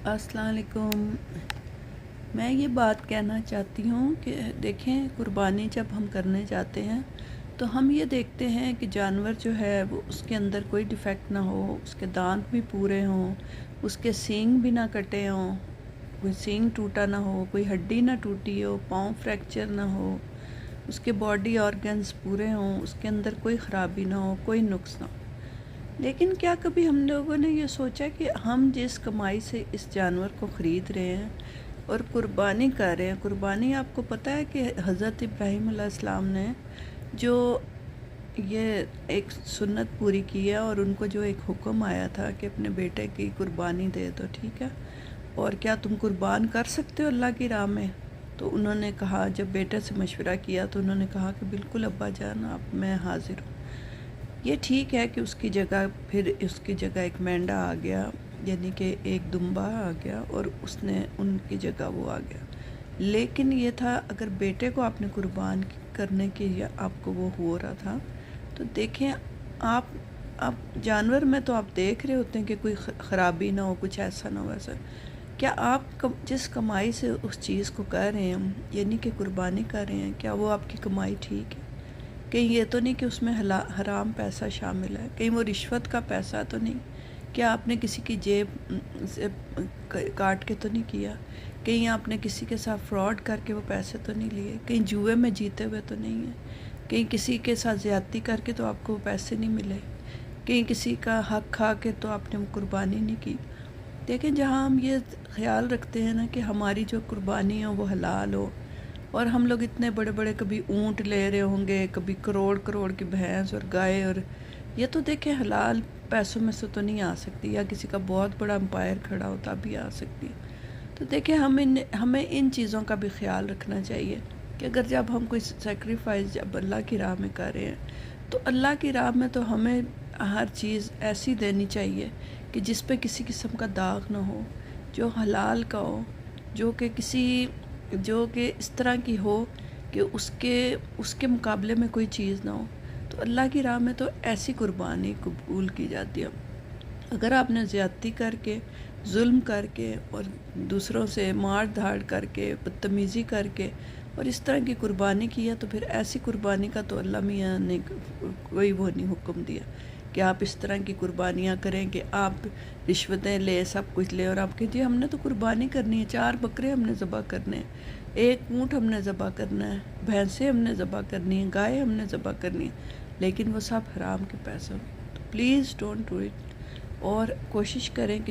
अस्सलाम वालेकुम। मैं ये बात कहना चाहती हूँ कि देखें, कुर्बानी जब हम करने जाते हैं तो हम ये देखते हैं कि जानवर जो है वो उसके अंदर कोई डिफ़ेक्ट ना हो, उसके दांत भी पूरे हों, उसके सींग भी ना कटे हों, कोई सींग टूटा ना हो, कोई हड्डी ना टूटी हो, पाँव फ्रैक्चर ना हो, उसके बॉडी ऑर्गन्स पूरे हों, उसके अंदर कोई ख़राबी ना हो, कोई नुक्स ना हो। लेकिन क्या कभी हम लोगों ने ये सोचा कि हम जिस कमाई से इस जानवर को ख़रीद रहे हैं और कुर्बानी कर रहे हैं, कुर्बानी आपको पता है कि हज़रत इब्राहीम अलैहिस्सलाम ने जो ये एक सुन्नत पूरी की है और उनको जो एक हुक्म आया था कि अपने बेटे की कुर्बानी दे दो, ठीक है, और क्या तुम कुर्बान कर सकते हो अल्लाह की राह में? तो उन्होंने कहा, जब बेटे से मशवरा किया तो उन्होंने कहा कि बिल्कुल अब्बा जान, आप मैं हाज़िर हूँ। ये ठीक है कि उसकी जगह एक मेंढा आ गया, यानी कि एक दुम्बा आ गया और उसने उनकी जगह वो आ गया। लेकिन ये था, अगर बेटे को आपने कुर्बान करने के लिए आपको वो हो रहा था, तो देखें, आप जानवर में तो आप देख रहे होते हैं कि कोई ख़राबी ना हो, कुछ ऐसा ना हो वैसा। क्या आप जिस कमाई से उस चीज़ को कर रहे हैं, यानी कि कुर्बानी कर रहे हैं, क्या वो आपकी कमाई ठीक है? कहीं ये तो नहीं कि उसमें हराम पैसा शामिल है? कहीं वो रिश्वत का पैसा तो नहीं? क्या आपने किसी की जेब से काट के तो नहीं किया? कहीं आपने किसी के साथ फ्रॉड करके वो पैसे तो नहीं लिए? कहीं जुए में जीते हुए तो नहीं है? कहीं किसी के साथ ज़्यादती करके तो आपको वो पैसे नहीं मिले? कहीं किसी का हक खा के तो आपने वो कुर्बानी नहीं की? देखें, जहाँ हम ये ख्याल रखते हैं ना कि हमारी जो कुर्बानी हो वो हलाल हो, और हम लोग इतने बड़े बड़े कभी ऊँट ले रहे होंगे, कभी करोड़ करोड़ की भैंस और गाय, और ये तो देखें हलाल पैसों में से तो नहीं आ सकती, या किसी का बहुत बड़ा एम्पायर खड़ा हो तब भी आ सकती है। तो देखें, हमें इन चीज़ों का भी ख्याल रखना चाहिए कि अगर जब हम कोई सेक्रीफाइस जब अल्लाह की राह में कर रहे हैं, तो अल्लाह की राह में तो हमें हर चीज़ ऐसी देनी चाहिए कि जिस पे किसी किस्म का दाग ना हो, जो हलाल का हो, जो कि इस तरह की हो कि उसके उसके मुकाबले में कोई चीज़ ना हो। तो अल्लाह की राह में तो ऐसी कुर्बानी कबूल की जाती है। अगर आपने ज़्यादती करके, जुल्म करके और दूसरों से मार धाड़ करके, बदतमीज़ी करके और इस तरह की कुर्बानी की है, तो फिर ऐसी कुर्बानी का तो अल्लाह मियाँ ने कोई वो नहीं हुक्म दिया कि आप इस तरह की कुर्बानियाँ करें कि आप रिश्वतें ले, सब कुछ ले, और आप कीजिए हमने तो कुर्बानी करनी है, 4 बकरे हमने ज़बह करने हैं, 1 ऊँट हमने ज़बह करना है, भैंसें हमने ज़बह करनी है, गाय हमने ज़बह करनी है, लेकिन वो सब हराम के पैसों में। तो प्लीज़ डोंट डू इट, और कोशिश करें कि